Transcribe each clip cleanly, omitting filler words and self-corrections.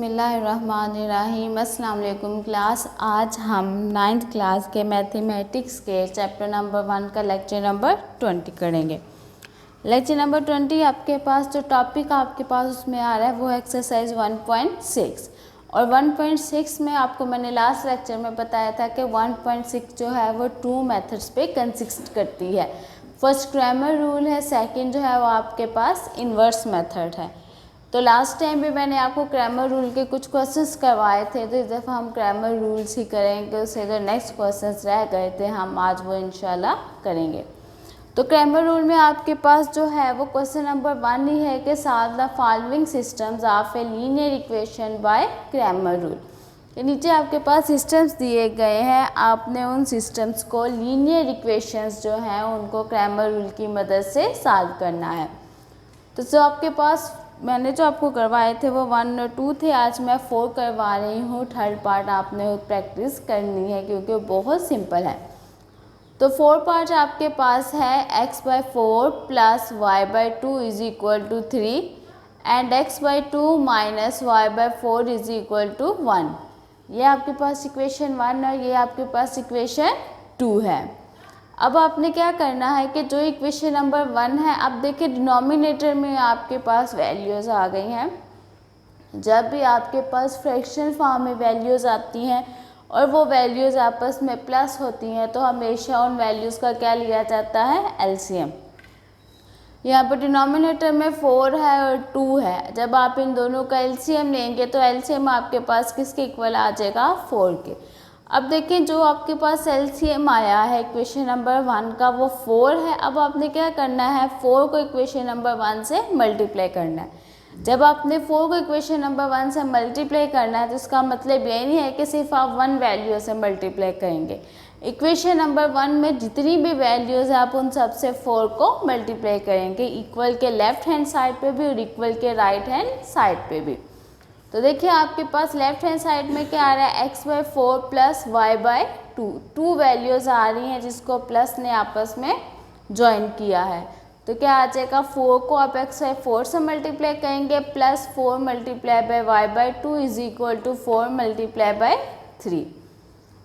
बिस्मिल्लाहिर्रहमानिर्रहीम। अस्सलाम वालेकुम क्लास। आज हम 9th क्लास के मैथमेटिक्स के चैप्टर नंबर 1 का लेक्चर नंबर 20 करेंगे। लेक्चर नंबर 20 आपके पास जो टॉपिक आपके पास उसमें आ रहा है वो एक्सरसाइज 1.6 और 1.6 में आपको मैंने लास्ट लेक्चर में बताया था कि 1.6 जो है वो 2 मेथड्स पे कंसिस्ट करती है। फर्स्ट क्रैमर रूल है, सेकंड जो है वो आपके पास इन्वर्स मेथड है। तो लास्ट टाइम भी मैंने आपको क्रैमर रूल के कुछ क्वेश्चंस करवाए थे, तो इस दफ़ा हम क्रैमर रूल्स ही करेंगे। उससे जो नेक्स्ट क्वेश्चंस रह गए थे हम आज वो इंशाल्लाह करेंगे। तो क्रैमर रूल में आपके पास जो है वो क्वेश्चन नंबर 1 ही है कि solve the following systems of a linear equation by Cramer rule. तो नीचे आपके पास सिस्टम्स दिए गए हैं, आपने उन सिस्टम्स को लीनियर इक्वेशंस जो हैं उनको क्रैमर रूल की मदद से सॉल्व करना है। तो जो आपके पास मैंने जो आपको करवाए थे वो 1 और 2 थे, आज मैं 4 करवा रही हूँ। थर्ड पार्ट आपने प्रैक्टिस करनी है क्योंकि बहुत सिंपल है। तो 4 पार्ट आपके पास है x/4 plus y/2 is equal to 3 and x/2 minus y/4 is equal to 1। ये आपके पास इक्वेशन 1 और ये आपके पास इक्वेशन 2 है। अब आपने क्या करना है कि जो इक्वेशन नंबर 1 है, अब देखिए डिनोमिनेटर में आपके पास वैल्यूज़ आ गई हैं। जब भी आपके पास फ्रैक्शनल फॉर्म में वैल्यूज़ आती हैं और वो वैल्यूज़ आपस में प्लस होती हैं तो हमेशा उन वैल्यूज़ का क्या लिया जाता है, एलसीएम। यहाँ पर डिनोमिनेटर में 4 है और 2 है। जब आप इन दोनों का एलसीएम लेंगे तो एलसीएम आपके पास किसके इक्वल आ जाएगा, 4 के। अब देखें जो आपके पास एलसीएम आया है इक्वेशन नंबर 1 का वो 4 है। अब आपने क्या करना है, 4 को इक्वेशन नंबर 1 से मल्टीप्लाई करना है। जब आपने 4 को इक्वेशन नंबर 1 से मल्टीप्लाई करना है तो इसका मतलब ये नहीं है कि सिर्फ आप 1 वैल्यू से मल्टीप्लाई करेंगे। इक्वेशन नंबर 1 में जितनी भी वैल्यूज़ है आप उन सब से 4 को मल्टीप्लाई करेंगे, इक्वल के लेफ्ट हैंड साइड पे भी और इक्वल के राइट हैंड साइड पे भी। तो देखिए आपके पास लेफ्ट हैंड साइड में क्या आ रहा है, x/4 प्लस y/2। 2 वैल्यूज़ आ रही हैं जिसको प्लस ने आपस में ज्वाइन किया है। तो क्या आ जाएगा, 4 को आप x/4 से मल्टीप्लाई करेंगे plus 4 multiply by y/2 is equal to 4 multiply by 3।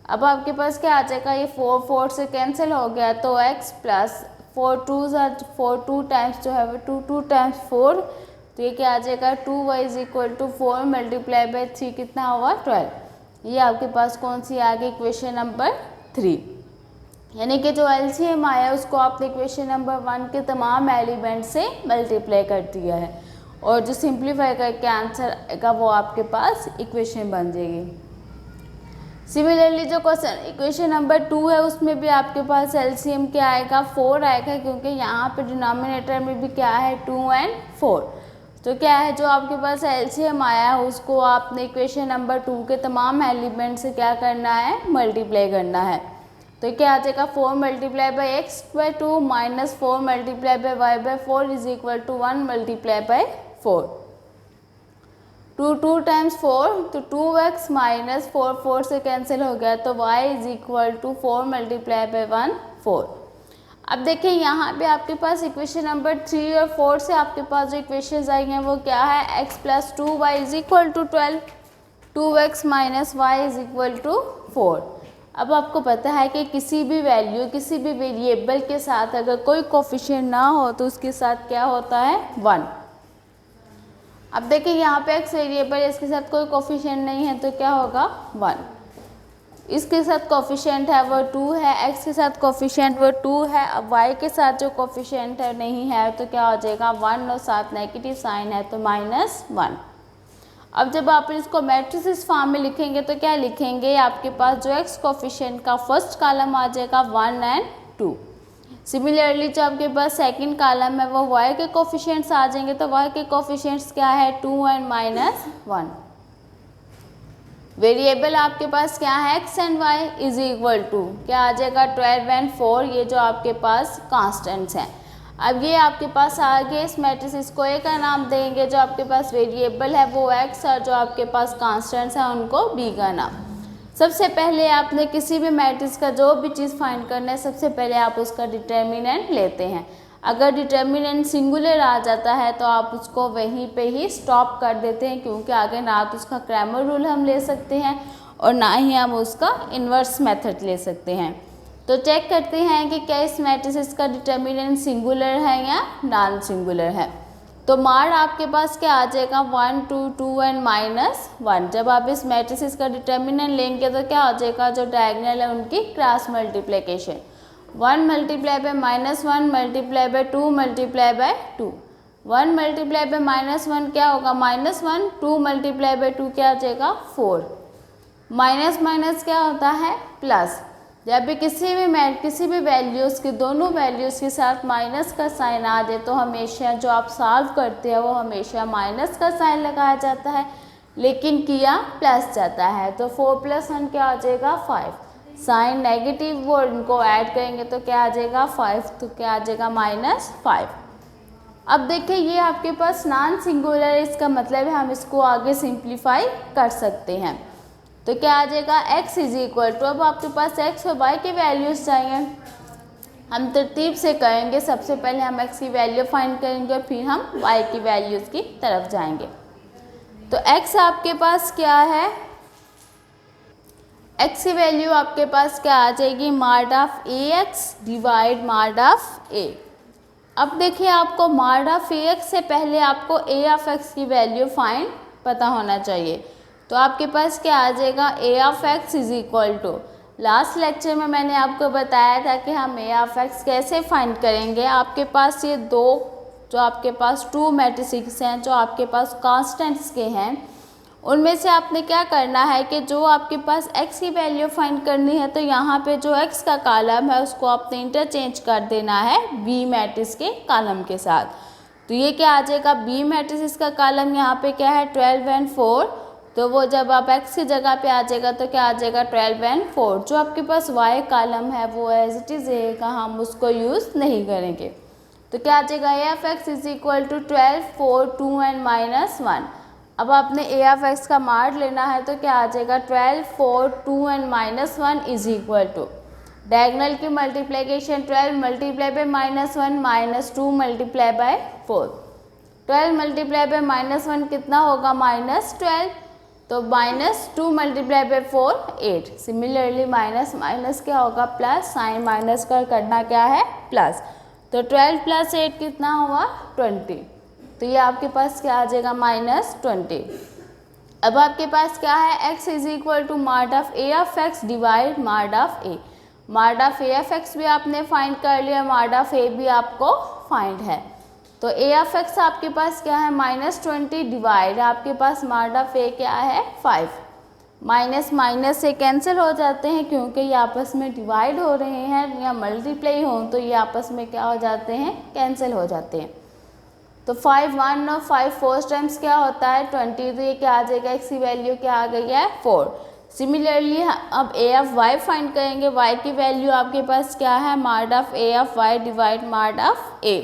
अब आपके पास क्या आ जाएगा, ये 4 से कैंसिल हो गया तो x प्लस 4 2 टाइम्स जो है वो 2 टाइम्स 4, तो ये क्या आ जाएगा 2y is equal to 4 multiply by 3 कितना हुआ, 12। ये आपके पास कौन सी आ गई, इक्वेशन नंबर 3। यानी कि जो एलसीएम आया उसको आपने इक्वेशन नंबर 1 के तमाम एलिमेंट से मल्टीप्लाई कर दिया है और जो सिंप्लीफाई करके आंसर आएगा वो आपके पास इक्वेशन बन जाएगी। सिमिलरली जो क्वेश्चन इक्वेशन नंबर 2 है उसमें भी आपके पास एलसीएम क्या आएगा, 4 आएगा क्योंकि यहाँ पे डिनोमिनेटर में भी क्या है, 2 एंड 4। तो क्या है, जो आपके पास एलसीएम आया है उसको आपने इक्वेशन नंबर 2 के तमाम एलिमेंट से क्या करना है, मल्टीप्लाई करना है। तो क्या आ जाएगा, 4 multiply by x/2 minus 4 multiply by y/4 is equal to 1 multiply by 4। 2 times 4 तो 2x माइनस 4 से कैंसिल हो गया तो y is equal to 4 multiply by 1 4। अब देखिए यहाँ पे आपके पास इक्वेशन नंबर 3 और 4 से आपके पास जो इक्वेशंस आई हैं वो क्या है, x plus 2y is equal to 12, 2x minus y is equal to 4। अब आपको पता है कि किसी भी वैल्यू किसी भी वेरिएबल के साथ अगर कोई कोफिशिएंट ना हो तो उसके साथ क्या होता है, 1। अब देखिए यहाँ पे x वेरिएबल है, इसके साथ कोई कोफिशिएंट नहीं है तो क्या होगा, 1। इसके साथ कोफिशिएंट है वो 2 है, x के साथ कोफिशिएंट वो 2 है। अब y के साथ जो कोफिशिएंट है नहीं है तो क्या हो जाएगा, 1 और साथ नेगेटिव साइन है तो -1। अब जब आप इसको मैट्रिसेस फॉर्म में लिखेंगे तो क्या लिखेंगे, आपके पास जो x कोफिशिएंट का फर्स्ट कॉलम आ जाएगा 1 एंड 2। सिमिलरली जो आपके पास सेकंड कॉलम है वो y के कोफिशिएंट्स आ जाएंगे तो y के कोफिशिएंट्स क्या है, 2 एंड -1। वेरिएबल आपके पास क्या है, x and y is equal to क्या आ जाएगा, 12 एंड 4। ये जो आपके पास कांस्टेंट्स हैं। अब ये आपके पास आगे इस मैट्रिक्स को a का नाम देंगे, जो आपके पास वेरिएबल है वो x और जो आपके पास कांस्टेंट्स हैं उनको b का नाम। सबसे पहले आपने किसी भी मैट्रिक्स का जो भी चीज़ फाइंड करना है सबसे पहले आप उसका डिटर्मिनेंट लेते हैं। अगर डिटर्मिनेंट सिंगुलर आ जाता है तो आप उसको वहीं पे ही स्टॉप कर देते हैं, क्योंकि आगे ना तो उसका क्रैमर रूल हम ले सकते हैं और ना ही हम उसका इन्वर्स मेथड ले सकते हैं। तो चेक करते हैं कि क्या इस मैट्रिक्स का डिटर्मिनेंट सिंगुलर है या नॉन सिंगुलर है। तो मार आपके पास क्या आ जाएगा 1 2 2 एंड -1। जब आप इस मैट्रिक्स का डिटर्मिनेंट लेंगे तो क्या हो जाएगा, जो डायगोनल है उनकी cross multiplication 1 multiply by -1 multiply bye 2 multiply by 2। 1 multiply by -1 क्या होगा -1, 2 मल्टीप्लाई बाय 2 क्या आ जाएगा 4। माइनस माइनस क्या होता है प्लस। जब भी किसी भी वैल्यूज़ के दोनों वैल्यूज़ के साथ माइनस का साइन आ जाए तो हमेशा जो आप सॉल्व करते हैं वो हमेशा माइनस का साइन लगाया जाता है, लेकिन किया प्लस जाता है। तो 4 + 1 क्या आ जाएगा 5। साइन नेगेटिव वो इनको ऐड करेंगे तो क्या आ जाएगा 5, तो क्या आ जाएगा -5। अब देखिए ये आपके पास नॉन सिंगुलर है, इसका मतलब है हम इसको आगे सिंप्लीफाई कर सकते हैं। तो क्या आ जाएगा x = अब आपके पास x और y की वैल्यूज़ चाहिए। हम तरतीब से करेंगे, सबसे पहले हम x की वैल्यू फाइंड करेंगे और फिर हम y की वैल्यूज़ की तरफ जाएंगे। तो x आपके पास क्या है, x की वैल्यू आपके पास क्या आ जाएगी mod of ax divide mod of a। अब देखिए आपको mod ऑफ ax से पहले आपको a ऑफ x की वैल्यू फाइंड पता होना चाहिए। तो आपके पास क्या आ जाएगा a of x = last lecture में मैंने आपको बताया था कि हम a ऑफ x कैसे फाइंड करेंगे। आपके पास ये दो जो आपके पास 2 मैट्रिसेस हैं जो आपके पास कांस्टेंट्स के हैं, उनमें से आपने क्या करना है कि जो आपके पास x की वैल्यू फाइंड करनी है तो यहाँ पे जो x का कॉलम है उसको आपने इंटरचेंज कर देना है b मैट्रिक्स के कॉलम के साथ। तो ये क्या आ जाएगा b मैट्रिक्स का कॉलम यहाँ पे क्या है 12 और 4, तो वो जब आप x की जगह पे आ जाएगा तो क्या आ जाएगा 12 और 4। जो आपके पास y कॉलम है वो एज इट इज़ रहेगा, हम उसको यूज़ नहीं करेंगे। तो क्या आ जाएगा a ऑफ x = 12 4 2 एंड -1। अब आपने a ऑफ x का मार्ड लेना है तो क्या आ जाएगा 12 4 2 एंड -1 = डायगोनल की multiplication 12 multiply by -1 -2 multiply by 4। 12 multiply by -1 कितना होगा -12, तो -2 multiply by 4 8। Similarly minus minus क्या होगा प्लस, साइन माइनस का करना क्या है प्लस। तो 12 + 8 कितना हुआ 20। तो ये आपके पास क्या आ जाएगा -20। अब आपके पास क्या है x = mod of a of x divide mod of a। mod of a of x भी आपने फाइंड कर लिया, mod ऑफ a भी आपको फाइंड है। तो a ऑफ x आपके पास क्या है -20 डिवाइड आपके पास mod ऑफ a क्या है 5। माइनस माइनस से कैंसिल हो जाते हैं क्योंकि ये आपस में डिवाइड हो रहे हैं या मल्टीप्लाई हो तो ये आपस में क्या हो जाते हैं कैंसिल हो जाते हैं। तो 5 1 और 5 4 टाइम्स क्या होता है 20, तो ये क्या आ जाएगा x की वैल्यू क्या आ गई है 4। सिमिलरली अब a ऑफ y फाइंड करेंगे, y की वैल्यू आपके पास क्या है mod of a of y divide mod of a।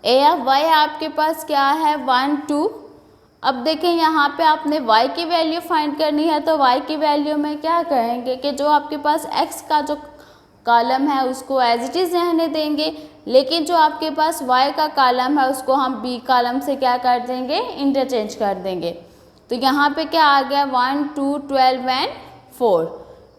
a of y आपके पास क्या है 1 2। अब देखें यहाँ पे आपने y की वैल्यू फाइंड करनी है तो y की वैल्यू में क्या करेंगे कि जो आपके पास x का जो कॉलम है उसको एज इट इज़ रहने देंगे, लेकिन जो आपके पास y का कॉलम है उसको हम b कॉलम से क्या कर देंगे इंटरचेंज कर देंगे। तो यहाँ पे क्या आ गया 1 2 12 एंड 4।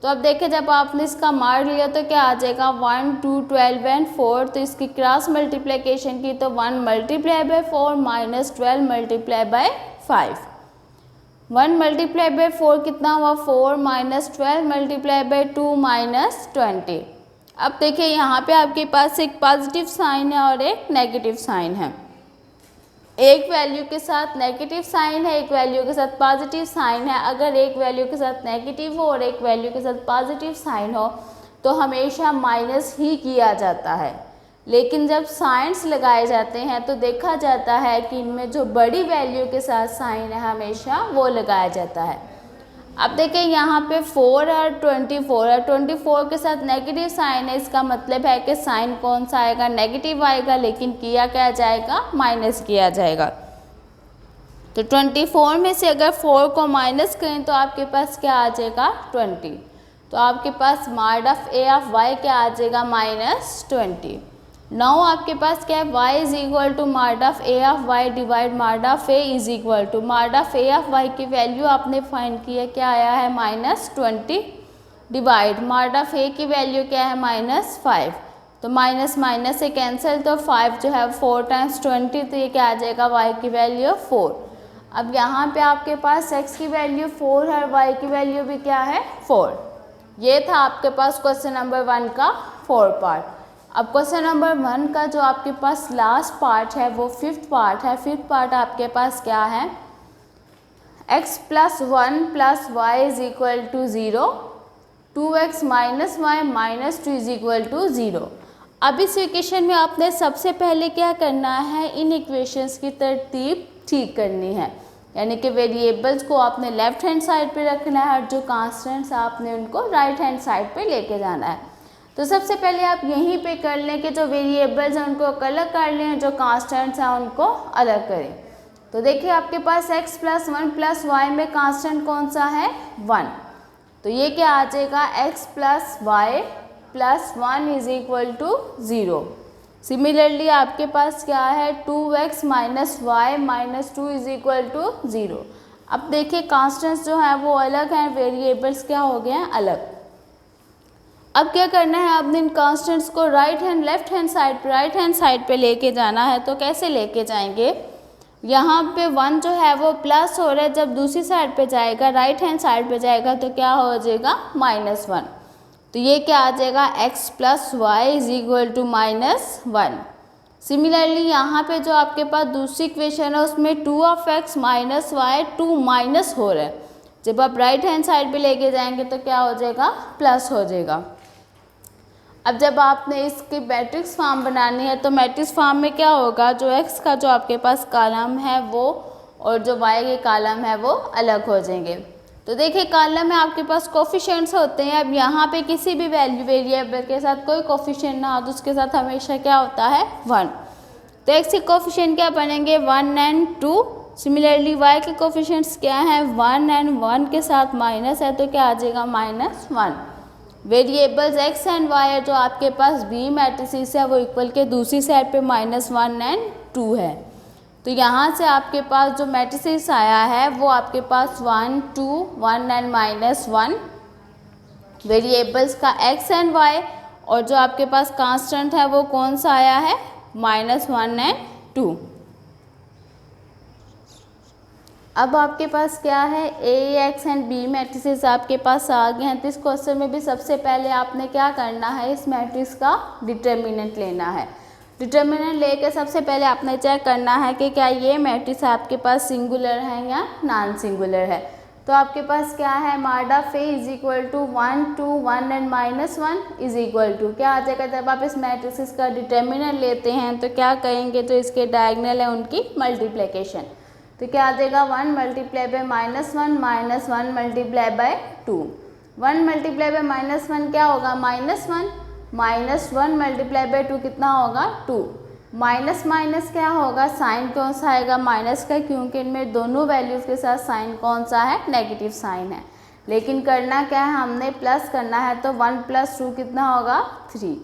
तो अब देखिए जब आपने इसका मार लिया तो क्या आ जाएगा 1 2 12 एंड 4। तो इसकी क्रॉस मल्टीप्लिकेशन की तो 1 multiply by 4 -12 multiply by 5। 1 multiply by 4 कितना हुआ 4 -12 मल्टीप्लाई बाय 2 -20। अब देखिए यहाँ पे आपके पास एक पॉजिटिव साइन है और एक नेगेटिव साइन है। एक वैल्यू के साथ नेगेटिव साइन है, एक वैल्यू के साथ पॉजिटिव साइन है। अगर एक वैल्यू के साथ नेगेटिव हो और एक वैल्यू के साथ पॉजिटिव साइन हो तो हमेशा माइनस ही किया जाता है, लेकिन जब साइंस लगाए जाते हैं तो देखा जाता है कि इनमें जो बड़ी वैल्यू के साथ साइन है हमेशा वो लगाया जाता है। अब देखिए यहाँ पे 4 और 24 और 24 के साथ नेगेटिव साइन है, इसका मतलब है कि साइन कौन सा आएगा नेगेटिव आएगा, लेकिन किया क्या जाएगा माइनस किया जाएगा। तो 24 में से अगर 4 को माइनस करें तो आपके पास क्या आ जाएगा 20। तो आपके पास mod of a of y क्या आ जाएगा -20। नाउ आपके पास क्या है, y is equal to mod of a of y divide mod of a is equal to mod of a of y की वैल्यू आपने फाइंड की है, क्या आया है -20 डिवाइड मार्ड ऑफ a की वैल्यू क्या है -5, तो माइनस माइनस से कैंसिल, तो 5 जो है 4 टाइम्स 20, तो ये क्या आ जाएगा y की वैल्यू 4। अब यहाँ पे आपके पास x की वैल्यू 4 है और y की वैल्यू भी क्या है 4। ये था आपके पास क्वेश्चन नंबर 1 का 4 पार्ट। अब क्वेश्चन नंबर 1 का जो आपके पास लास्ट पार्ट है वो 5th पार्ट है। 5th पार्ट आपके पास क्या है, x + 1 + y is equal to 0, 2x - y - 2 is equal to 0। अब इस इक्वेशन में आपने सबसे पहले क्या करना है, इन इक्वेशंस की तरतीब ठीक करनी है, यानी कि वेरिएबल्स को आपने लेफ्ट हैंड साइड पे रखना है और जो कांस्टेंट्स आपने उनको राइट हैंड साइड पे लेके जाना है। तो सबसे पहले आप यहीं पे कर लें कि जो वेरिएबल्स हैं उनको अलग कर लें, जो कांस्टेंट्स हैं उनको अलग करें। तो देखिए आपके पास x + 1 + y में कांस्टेंट कौन सा है 1, तो ये क्या आ जाएगा x + y + 1 is equal to 0। Similarly आपके पास क्या है 2x - y - 2 is equal to 0। अब देखिए कांस्टेंट्स जो हैं वो अलग हैं, वेरिएबल्स क्या हो गए हैं अलग। अब क्या करना है, आपने इन कांस्टेंट्स को लेफ्ट हैंड साइड पे लेके जाना है। तो कैसे लेके जाएंगे, यहाँ पे 1 जो है वो प्लस हो रहा है, जब दूसरी साइड पे जाएगा राइट हैंड साइड पे जाएगा तो क्या हो जाएगा -1, तो ये क्या आ जाएगा x + y is equal to -1। Similarly यहाँ पे जो आपके पास दूसरी इक्वेशन है उसमें 2x - y 2 माइनस हो रहा है, जब आप राइट हैंड साइड पे लेके जाएंगे तो क्या हो जाएगा प्लस हो जाएगा। अब जब आपने इसकी मैट्रिक्स फॉर्म बनानी है तो मैट्रिक्स फॉर्म में क्या होगा, जो x का जो आपके पास कॉलम है वो और जो y के कॉलम है वो अलग हो जाएंगे। तो देखिए कॉलम में आपके पास कोफिशिएंट्स होते हैं। अब यहाँ पे किसी भी वैल्यू वेरिएबल के साथ कोई कोफिशिएंट ना हो तो उसके साथ हमेशा क्या होता है 1, तो x के कोफिशिएंट क्या बनेंगे 1 और 2। सिमिलरली y के कोफिशिएंट्स क्या हैं 1 और 1 के साथ माइनस है तो क्या आ जाएगा -1। वेरिएबल्स x एंड y है, जो आपके पास b मैट्रिसेस है वो इक्वल के दूसरी साइड पे -1 और 2 है। तो यहाँ से आपके पास जो मैट्रिसेस आया है वो आपके पास 1 2 1 और -1 वेरिएबल्स का x एंड y, और जो आपके पास कांस्टेंट है वो कौन सा आया है -1 और 2। अब आपके पास क्या है a x and b matrices आपके पास आ गए हैं। तो इस क्वेश्चन में भी सबसे पहले आपने क्या करना है, इस मैट्रिक्स का डिटर्मिनेंट लेना है। डिटर्मिनेंट लेके सबसे पहले आपने चेक करना है कि क्या ये मैट्रिक्स आपके पास सिंगुलर है या नॉन सिंगुलर है। तो आपके पास क्या है mod of a is equal to 1 2 1 और -1 इज इक्वल टू क्या आ जाएगा, जब आप इस मैट्रिक्स का डिटर्मिनेंट लेते हैं तो क्या करेंगे, तो इसके डायगोनल है उनकी मल्टीप्लिकेशन, तो क्या आ जाएगा 1 × -1 -1 × 2। 1 × -1 क्या होगा -1, -1 × 2 कितना होगा 2। माइनस माइनस क्या होगा, साइन कौन सा आएगा माइनस का, क्योंकि इनमें दोनों वैल्यूज़ के साथ साइन कौन सा है नेगेटिव साइन है। लेकिन करना क्या है, हमने प्लस करना है, तो 1 + 2 कितना होगा 3।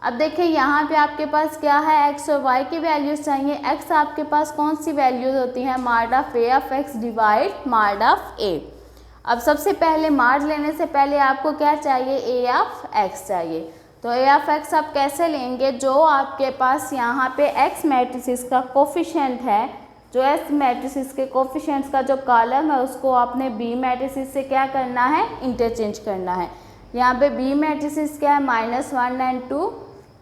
अब देखिए यहाँ पे आपके पास क्या है x और y की वैल्यूज़ चाहिए। x आपके पास कौन सी वैल्यूज़ होती हैं, mod of a of x divide mod of a। अब सबसे पहले मार्ड लेने से पहले आपको क्या चाहिए, a ऑफ x चाहिए। तो a ऑफ x आप कैसे लेंगे, जो आपके पास यहाँ पे x मैट्रिसेस का कोफिशिएंट है, जो s मैट्रिसेस के कोफिशिएंट्स का जो कॉलम है उसको आपने b मैट्रिसेस से क्या करना है, इंटरचेंज करना है। यहाँ पे b मैट्रिसेस क्या है -1 और 2,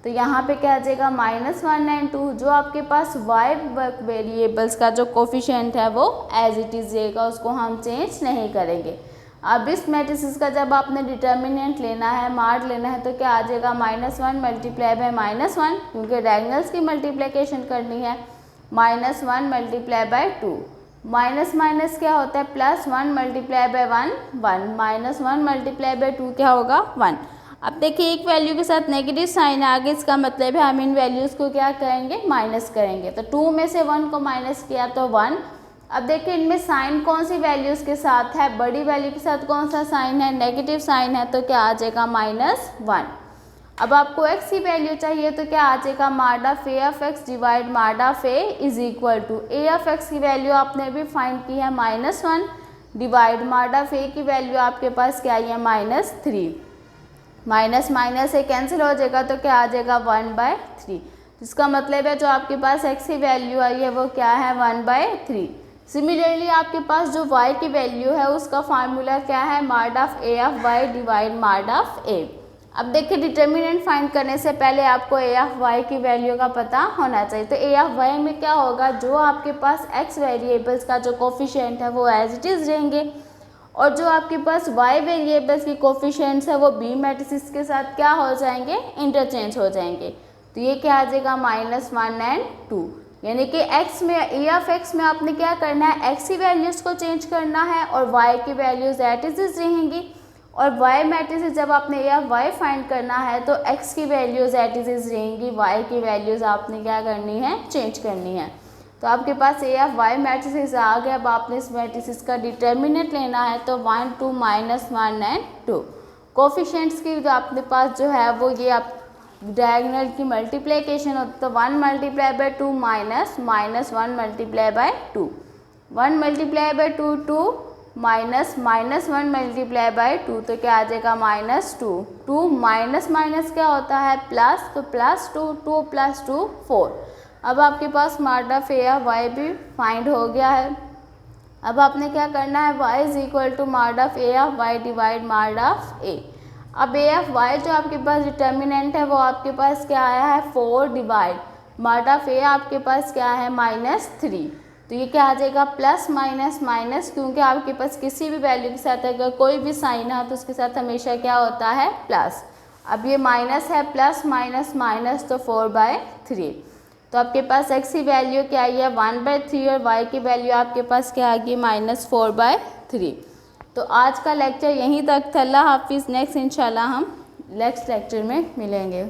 तो यहाँ पे क्या आ जाएगा -1 और 2। जो आपके पास y वेरिएबल्स का जो कोफिशिएंट है वो एज इट इज़ रहेगा, उसको हम चेंज नहीं करेंगे। अब इस मैट्रिसेस का जब आपने डिटर्मिनेंट लेना है, मार्ड लेना है, तो क्या आ जाएगा -1 × -1, क्योंकि डायगोनल्स की मल्टीप्लिकेशन करनी है, -1 × 2। माइनस माइनस क्या होता है +1 × 1 1 -1 × 2 क्या होगा 1। अब देखिए एक वैल्यू के साथ नेगेटिव साइन है आगे, इसका मतलब है हम इन वैल्यूज़ को क्या करेंगे, माइनस करेंगे। तो 2 में से 1 को माइनस किया तो 1। अब देखिए इनमें साइन कौन सी वैल्यूज़ के साथ है, बड़ी वैल्यू के साथ कौन सा साइन है, नेगेटिव साइन है, तो क्या आ जाएगा -1। अब आपको x की वैल्यू चाहिए तो क्या आ जाएगा, mod of a of x divide mod of a is equal to a of x की वैल्यू आपने भी फाइंड की है -1 डिवाइड माड ऑफ a की वैल्यू आपके पास क्या आई है -3। माइनस माइनस से कैंसिल हो जाएगा तो क्या आ जाएगा 1/3। इसका मतलब है जो आपके पास x की वैल्यू आई है वो क्या है 1/3। सिमिलरली आपके पास जो y की वैल्यू है उसका फार्मूला क्या है, माड of a of y divide mod of a। अब देखिए डिटर्मिनेंट फाइंड करने से पहले आपको a ऑफ y की वैल्यू का पता होना चाहिए। तो a ऑफ y में क्या होगा, जो आपके पास x वेरिएबल्स का जो कोफिशिएंट है वो एज इट इज़ रहेंगे और जो आपके पास y वेरिएबल्स की कोफिशिएंट्स है वो b मैट्रिसेस के साथ क्या हो जाएंगे, इंटरचेंज हो जाएंगे। तो ये क्या आ जाएगा -1 और 2, यानी कि x में a ऑफ x में आपने क्या करना है, x की वैल्यूज़ को चेंज करना है और y की वैल्यूज़ एट इज रहेंगी। और y मैट्रिसेस जब आपने a ऑफ y फाइंड करना है तो x की वैल्यूज़ एट इज रहेंगी, y की वैल्यूज़ आपने क्या करनी है, चेंज करनी है। तो आपके पास a ऑफ y मैट्रिसेस आ गया। अब आपने इस मैट्रिसेस का डिटर्मिनेंट लेना है तो 1 2 -1 और 2 कोफिशिएंट्स की जो आपके पास जो है वो ये आप डायगोनल की मल्टीप्लिकेशन होती है। तो 1 multiply bye 2 minus -1 multiply bye 2, 1 multiply bye 2 2 minus -1 multiply bye 2 तो क्या आ जाएगा -2, 2 माइनस माइनस क्या होता है प्लस, तो +2 2 + 2 4। अब आपके पास माड ऑफ a ऑफ y भी फाइंड हो गया है। अब आपने क्या करना है, y इज इक्वल टू माड of a of y divide mod of a। अब a ऑफ y जो आपके पास डिटर्मिनेंट है वो आपके पास क्या आया है 4 डिवाइड माड ऑफ a आपके पास क्या है -3। तो ये क्या आ जाएगा प्लस माइनस माइनस, क्योंकि आपके पास किसी भी वैल्यू के साथ अगर कोई भी साइन है तो उसके साथ हमेशा क्या होता है प्लस। अब ये माइनस है, प्लस माइनस माइनस तो 4/3। तो आपके पास x की वैल्यू क्या आई है 1/3 और y की वैल्यू आपके पास क्या आ गई -4/3। तो आज का लेक्चर यहीं तक था। अल्लाह हाफिज़। नेक्स्ट इंशाल्लाह हम नेक्स्ट लेक्चर में मिलेंगे।